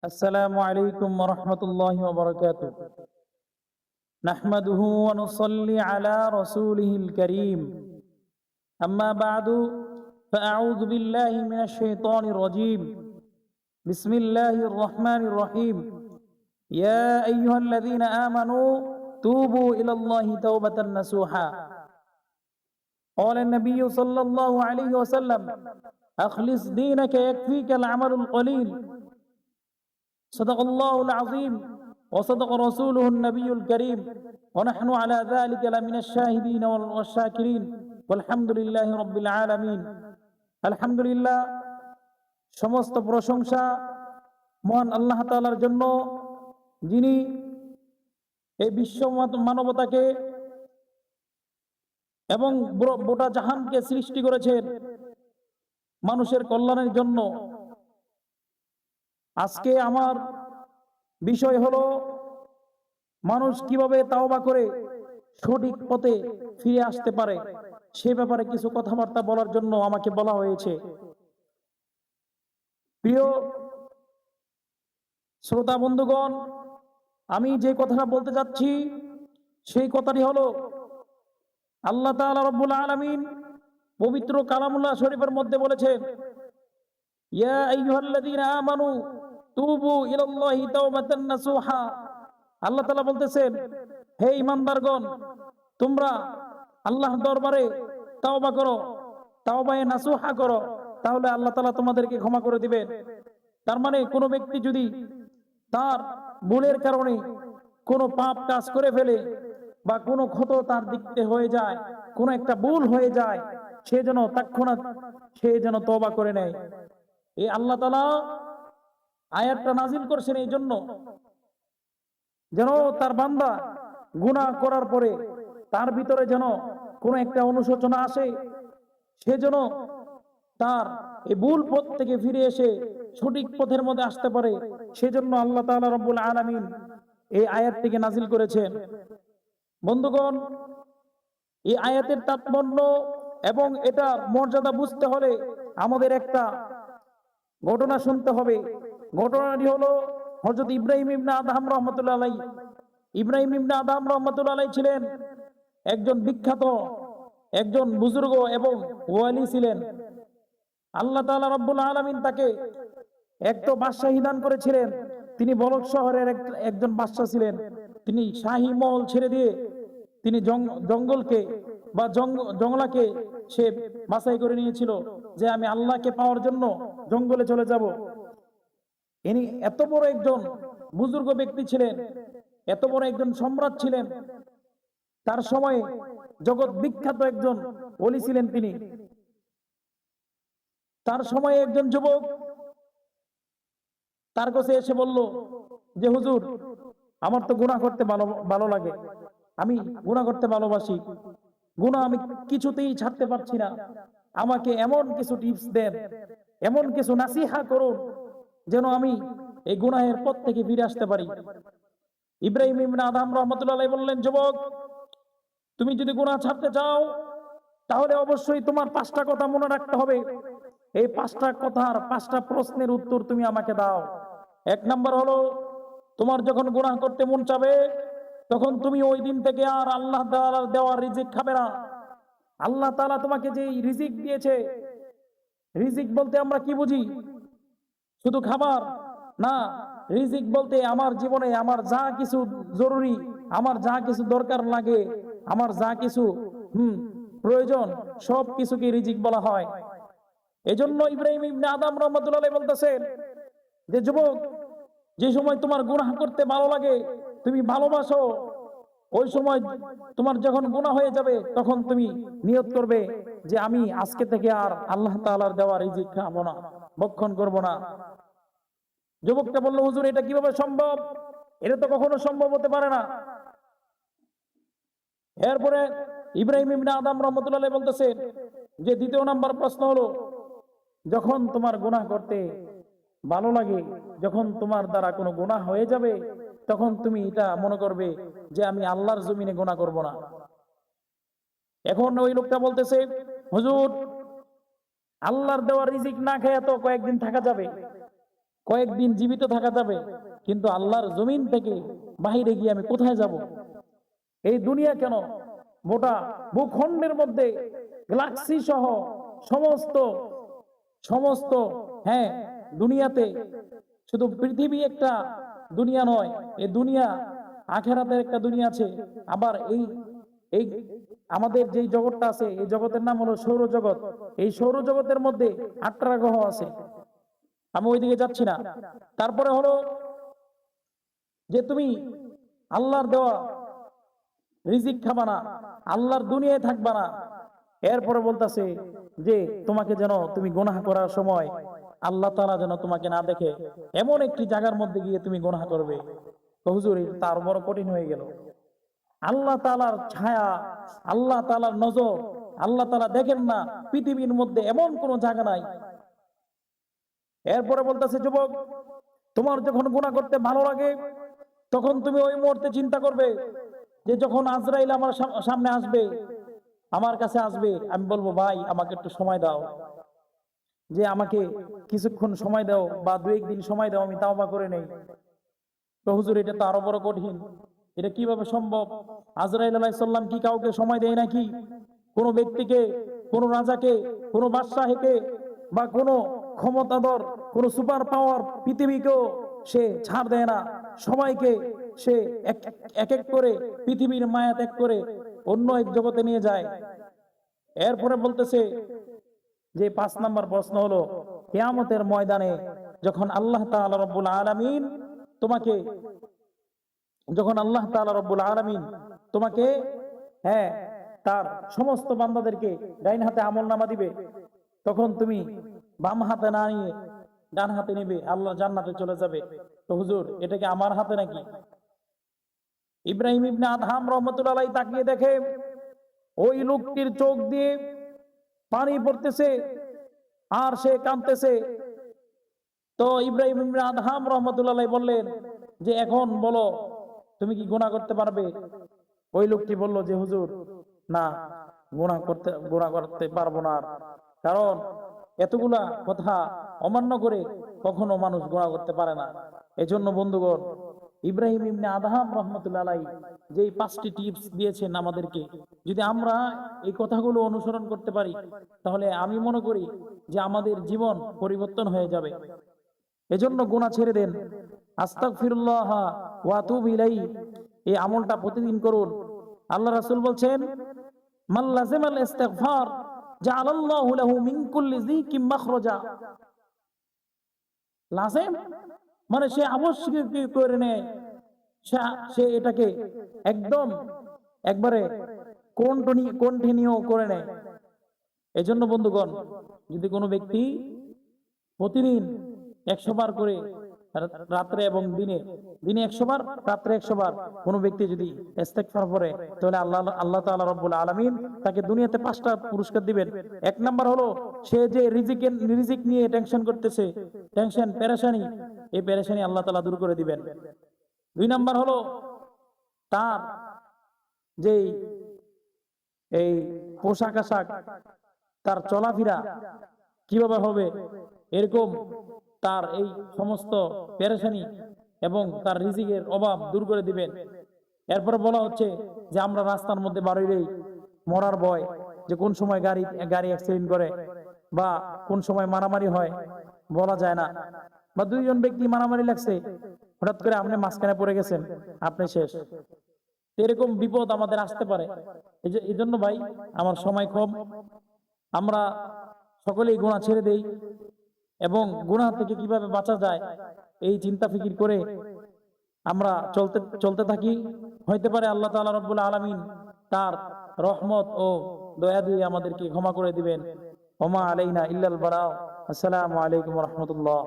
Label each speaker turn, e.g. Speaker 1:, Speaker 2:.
Speaker 1: السلام عليكم ورحمة الله وبركاته. نحمده ونصلي على رسوله الكريم. أما بعد فأعوذ بالله من الشيطان الرجيم. بسم الله الرحمن الرحيم. يا أيها الذين آمنوا توبوا إلى الله توبة نصوحا. قال النبي صلى الله عليه وسلم: أخلص دينك يكفيك العمل القليل. صدق الله العظيم وصدق رسوله النبي الكريم ونحن على ذلك لمن الشاهدين والشاكرين والحمد لله رب العالمين. الحمد لله, সমস্ত প্রশংসা মহান আল্লাহ তাআলার জন্য, যিনি এই বিশ্ব মানবতাকে এবং গোটা জাহানকে সৃষ্টি করেছেন মানুষের কল্যাণের জন্য। আজকে আমার বিষয় হলো মানুষ কিভাবে তাওবা করে সঠিক পথে ফিরে আসতে পারে, সে ব্যাপারে কিছু কথাবার্তা বলার জন্য আমাকে বলা হয়েছে। প্রিয় শ্রোতা বন্ধুগণ, আমি যে কথাটা বলতে যাচ্ছি সেই কথাটি হলো, আল্লাহ তাআলা রব্বুল আলামিন পবিত্র কালামুল্লাহ শরীফের মধ্যে বলেছেন, ইয়া আইয়ুহাল্লাযীনা আমানু তুবু ইলাল্লাহি তাওবাতান নাসুহা। আল্লাহ তাআলা বলতেছেন, হে ঈমানদারগণ, তোমরা আল্লাহর দরবারে তাওবা করো, তাওবায়ে নাসুহা করো, তাহলে আল্লাহ তাআলা তোমাদেরকে ক্ষমা করে দিবেন। তার মানে কোনো ব্যক্তি যদি তার ভুলের কারণে কোনো পাপ কাজ করে ফেলে বা কোনো ক্ষত তার দিক থেকে হয়ে যায়, কোনো একটা ভুল হয়ে যায়, সে যেন তৎক্ষণাৎ তওবা করে নেয়। এই আল্লাহ তাআলা আয়াতটা নাজিল করছেন এই জন্য, যেন তার বান্দা গুনাহ করার পরে তার ভিতরে যেন কোনো একটা অনুশোচনা আসে, সে যেন তার এই ভুল পথ থেকে ফিরে এসে সঠিক পথের মধ্যে আসতে পারে। সেজন্য আল্লাহ তাআলা রব্বুল আলামিন এই আয়াতটিকে নাজিল করেছেন। বন্ধুগণ, এই আয়াতের তাৎপর্য এবং এটার মর্যাদা বুঝতে হলে আমাদের একটা ঘটনা শুনতে হবে। ঘটনাটি হলো হযরত ইব্রাহিম ইবনে আদহাম রাহমাতুল্লাহ আলাইহি। ইব্রাহিম ইবনে আদহাম রাহমাতুল্লাহ আলাইহি ছিলেন একজন বিখ্যাত, একজন বুজুর্গ এবং ওয়ালি ছিলেন। আল্লাহ তাআলা রব্বুল আলামিন তাকে একটা বাদশাহী দান করেছিলেন। তিনি বলক শহরের একজন বাদশা ছিলেন। তিনি শাহী মহল ছেড়ে দিয়ে তিনি জঙ্গলকে বা জঙ্গলাকে সে বাছাই করে নিয়েছিল যে আমি আল্লাহকে পাওয়ার জন্য জঙ্গলে চলে যাব। ইনি এত বড় একজন বুজুর্গ ব্যক্তি ছিলেন, এত বড় একজন সম্রাট ছিলেন, তার সময়ে জগৎ বিখ্যাত একজন ওলি ছিলেন তিনি। তার সময়ে একজন যুবক তার কাছে এসে বলল যে, হুজুর, আমার তো গুনাহ করতে ভালো লাগে, আমি গুনাহ করতে ভালোবাসি, গুনাহ আমি কিছুতেই ছাড়তে পারছি না, আমাকে এমন কিছু টিপস দেন, এমন কিছু নাসিহা করুন যেন আমি এই গুনাহের পথ থেকে ফিরে আসতে পারি। ইব্রাহিম ইবনে আদহাম রাহমাতুল্লাহ আলাইহি বললেন, যুবক, তুমি যদি গুনাহ ছাড়তে চাও তাহলে অবশ্যই তোমার 5টা কথা মনে রাখতে হবে। এই 5টা কথার 5টা প্রশ্নের উত্তর তুমি আমাকে দাও। 1 নাম্বার হলো, তোমার যখন গুনাহ করতে মন চাবে তখন তুমি ওই দিন থেকে আর আল্লাহ তাআলার দেওয়া রিজিক খাবে না। আল্লাহ তাআলা তোমাকে যে রিজিক দিয়েছে, রিজিক বলতে আমরা কি বুঝি? শুধু খাবার না, রিজিক বলতে আমার জীবনে আমার যা কিছু জরুরি, আমার যা কিছু দরকার লাগে, আমার যা কিছু প্রয়োজন, সব কিছুকে রিজিক বলা হয়। এজন্য ইব্রাহিম ইবনে আদহাম রাহমাতুল্লাহ আলাইহি বলতেছেন যে, যুবক, যে সময় তোমার গুনাহ করতে ভালো লাগে, তুমি ভালোবাসো, ওই সময় তোমার যখন গুনাহ হয়ে যাবে তখন তুমি নিয়ত করবে যে আমি আজকে থেকে আর আল্লাহ তাআলার দেওয়া রিজিক খাবো না, ভক্ষণ করব না। যুবকটা বলল, হুজুর, এটা কিভাবে সম্ভব? এটা তো কখনো সম্ভব হতে পারে না। এরপরে ইব্রাহিম ইবনে আদহাম রাহমাতুল্লাহ আলাইহি বলতেছেন যে, 2য় নাম্বার প্রশ্ন হলো, যখন তোমার গুনাহ করতে ভালো লাগে, যখন তোমার দ্বারা কোনো গুনাহ হয়ে যাবে, তখন তুমি এটা মনে করবে যে আমি আল্লাহর জমিনে গুনাহ করব না। এখন ওই লোকটা বলতেছে, হুজুর, আল্লাহর দেওয়া রিজিক না খেয়ে তো কয়েকদিন থাকা যাবে, কয়েকদিন জীবিত থাকা যাবে, কিন্তু আল্লাহর জমিন থেকে বাহিরে গিয়ে আমি কোথায় যাব? এই দুনিয়া কেন, গোটা ভূখণ্ডের মধ্যে গ্যালাক্সি সহ সমস্ত সমস্ত হ্যাঁ, দুনিয়াতে শুধু পৃথিবী একটা দুনিয়া নয়, এই দুনিয়া আখেরাতের একটা দুনিয়া আছে। আবার এই এই আমাদের যেই জগৎটা আছে, এই জগতের নাম হলো সৌরজগৎ। এই সৌরজগতের মধ্যে 8টা গ্রহ আছে, আমি ওইদিকে যাচ্ছি না। তারপরে হলো যে তুমি আল্লাহর দেওয়া রিজিক খাবা না, আল্লাহর দুনিয়ায় থাকবা না। এরপরে বলতেছে যে তোমাকে যেন তুমি গুনাহ করার সময় আল্লাহ তাআলা যেন তোমাকে না দেখে এমন একটি জায়গার মধ্যে গিয়ে তুমি গুনাহ করবে। তো হুজুর, তার বড় কঠিন হয়ে গেল। আল্লাহ তাআলার ছায়া, আল্লাহ তাআলার নজর, আল্লাহ তাআলা দেখেন না, পৃথিবীর মধ্যে এমন কোন জায়গা নাই। এরপরে বলতেছে, যুবক, তোমার যখন গুনাহ করতে ভালো লাগে তখন তুমি ওই মুহূর্তে চিন্তা করবে যে যখন আজরাইল আমার সামনে আসবে, আমার কাছে আসবে, আমি বলবো ভাই আমাকে একটু সময় দাও, যে আমাকে কিছুক্ষণ সময় দাও বা 2-1 দিন সময় দাও, আমি তাওবা করে নেই। তো হুজুর, এটা তো আরো বড় কঠিন, এটা কিভাবে সম্ভব? আজরাইল আলাইহিস সালাম কি কাউকে সময় দেয় নাকি? কোন ব্যক্তিকে, কোন রাজাকে, কোন বাদশাহকে বা কোন ক্ষমতাধর, কোন সুপার পাওয়ার পৃথিবীকেও সে ছাড় দেয় না। সবাইকে সে এক এক করে পৃথিবীর মায়া ত্যাগ করে অন্য এক জগতে নিয়ে যায়। এরপরে বলতেছে যে 5 নম্বর প্রশ্ন হলো, কিয়ামতের ময়দানে যখন আল্লাহ তাআলা রব্বুল আলামিন তোমাকে, যখন আল্লাহ তাআলা রব্বুল আলামিন তোমাকে হ্যাঁ তার সমস্ত বান্দাদেরকে ডাইন হাতে আমলনামা দিবে, তখন তুমি বাম হাতে না নিয়ে ডান হাতে নেবে, আল্লাহ জান্নাতে চলে যাবে। তো হুজুর, এটা কি আমার হাতে নাকি? ইব্রাহিম ইবনে আদহাম রাহমাতুল্লাহ আলাইহি তাকিয়ে দেখে ওই লোকটির চোখ দিয়ে পানি পড়তেছে আর সে কাঁদতেছে। তো ইব্রাহিম ইবনে আদহাম রাহমাতুল্লাহ আলাইহি বললেন যে এখন বলো তুমি কি গুনাহ করতে পারবে? ওই লোকটি বলল যে হুজুর, না, গুনাহ করতে পারবো না, কারণ এতগুলা কথা অমান্য করে কখনো মানুষ গুনাহ করতে পারে না। এজন্য বন্ধুগণ, ইব্রাহিম ইবনে আদহাম রাহমাতুল্লাহ আলাইহি যেই 5টি টিপস দিয়েছেন আমাদেরকে, যদি আমরা এই কথাগুলো অনুসরণ করতে পারি তাহলে আমি মনে করি যে আমাদের জীবন পরিবর্তন হয়ে যাবে। এজন্য গুনাহ ছেড়ে দেন, আস্তাগফিরুল্লাহ ওয়া আতুবু ইলাইহি, এই আমলটা প্রতিদিন করুন। আল্লাহ রাসূল বলছেন, মান লাযিমাল ইস্তিগফার জাআলাল্লাহু লাহু মিন কুল্লি যিকিম মাখরাজা। লাজিম মানে সে আবশ্যক করে নেয়, সে এটাকে একদম একবারে কন্টিনিউ করে নেয়। এজন্য বন্ধুগণ, যদি কোনো ব্যক্তি প্রতিদিন 100 বার করে রাত্রে এবং দিনে 100 বার, রাত্রে 100 বার কোন ব্যক্তি যদি ইস্তেগফার করে, তাহলে আল্লাহ তাআলা রব্বুল আলামিন তাকে দুনিয়াতে 5টা পুরস্কার দিবেন। 1 নাম্বার হলো সে যে রিজিক নিয়ে টেনশন করতেছে, টেনশন পেরেশানি, এই পেরেশানি আল্লাহ তাআলা দূর করে দিবেন। 2 নাম্বার হলো তার যেই এই পোশাক আশাক, তার চলাফেরা কিভাবে হবে, এরকম তার এই সমস্ত পেরেশানি এবং তার রিজিকের অভাব দূর করে দিবেন। এরপরে বলা হচ্ছে যে আমরা রাস্তার মধ্যে বাড়িলেই মরার ভয়, যে কোন সময় গাড়ি অ্যাক্সিডেন্ট করে বা কোন সময় মারামারি হয় বলা যায় না, বা 2 জন ব্যক্তি মারামারি লাগছে, হঠাৎ করে আপনি মাঝখানে পড়ে গেছেন, আপনি শেষ। এরকম বিপদ আমাদের আসতে পারে। এই জন্য ভাই, আমার সময় কম, আমরা সকলেই গুনাহ ছেড়ে দেই এবং গুনাহ থেকে কিভাবে বাঁচা যায় এই চিন্তা ফিকির করে আমরা চলতে থাকি। হইতে পারে আল্লাহ তাআলা রব্বুল আলামিন তার রহমত ও দয়া দিয়ে আমাদেরকে ক্ষমা করে দিবেন। ওমা আলাইনা ইল্লাল বালাগ। আসসালামু আলাইকুম ওয়া রাহমাতুল্লাহ।